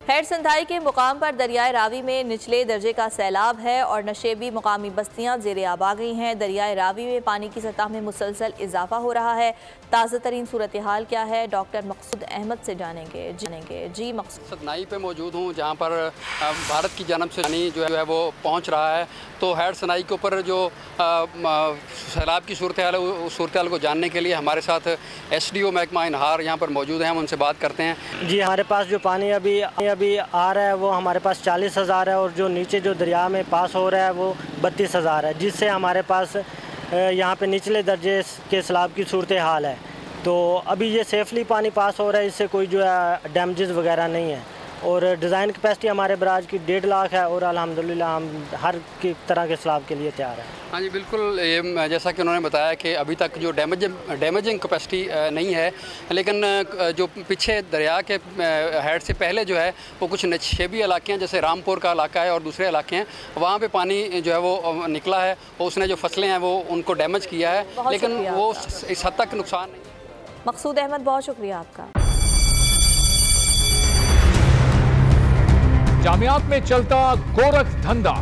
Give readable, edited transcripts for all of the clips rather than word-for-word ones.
Head संधाई के मुकाम पर दरियाए रावी में निचले दर्जे का सैलाब है और नशेबी मुकामी बस्तियां ज़ेरे आब आ गई हैं। दरियाए रावी में पानी की सतह में मुसलसल इजाफा हो रहा है। ताज़ा तरीन सूरत हाल क्या है, डॉक्टर मकसूद अहमद से जानेंगे। जी मकसूद। सतनाई पे मौजूद हूँ जहाँ पर भारत की जानब से पानी जो है वो पहुँच रहा है। तो हेड सनाई के ऊपर जो सैलाब की सूरत हाल है, उस सूरत हाल को जानने के लिए हमारे साथ SDO महकमा इनहार यहाँ पर मौजूद हैं। हम उनसे बात करते हैं। जी, हमारे पास जो पानी अभी आ रहा है वो हमारे पास 40,000 है और जो नीचे जो दरिया में पास हो रहा है वो 32,000 है, जिससे हमारे पास यहाँ पे निचले दर्जे के सैलाब की सूरत हाल है। तो अभी ये सेफली पानी पास हो रहा है, इससे कोई जो है डैमेजेस वगैरह नहीं है और डिज़ाइन कैपेसिटी हमारे बराज की 1.5 लाख है और अल्हम्दुलिल्लाह हम हर की तरह के सैलाब के लिए तैयार हैं। हाँ जी बिल्कुल, ये जैसा कि उन्होंने बताया कि अभी तक जो डैमेजिंग कैपेसिटी नहीं है, लेकिन जो पीछे दरिया के हेड से पहले जो है वो कुछ नशेबी इलाके हैं, जैसे रामपुर का इलाका है और दूसरे इलाके हैं, वहाँ पे पानी जो है वो निकला है और उसने जो फसलें हैं वो उनको डैमेज किया है, लेकिन वो इस हद तक नुकसान नहीं। मकसूद अहमद, बहुत शुक्रिया आपका। जामियात में चलता गोरख धंधा,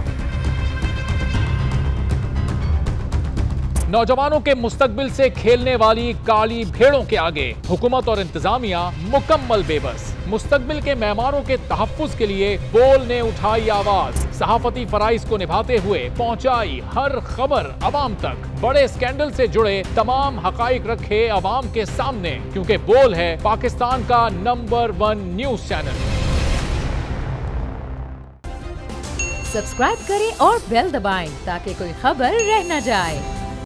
नौजवानों के मुस्तकबिल से खेलने वाली काली भेड़ों के आगे हुकूमत और इंतजामिया मुकम्मल बेबस। मुस्तकबिल के मेहमानों के तहफ्फुज के लिए बोल ने उठाई आवाज, सहाफती फराइज को निभाते हुए पहुंचाई हर खबर अवाम तक। बड़े स्कैंडल से जुड़े तमाम हकाइक रखे अवाम के सामने, क्योंकि बोल है पाकिस्तान का नंबर 1 न्यूज चैनल। सब्सक्राइब करें और बेल दबाएं ताकि कोई खबर रह न जाए।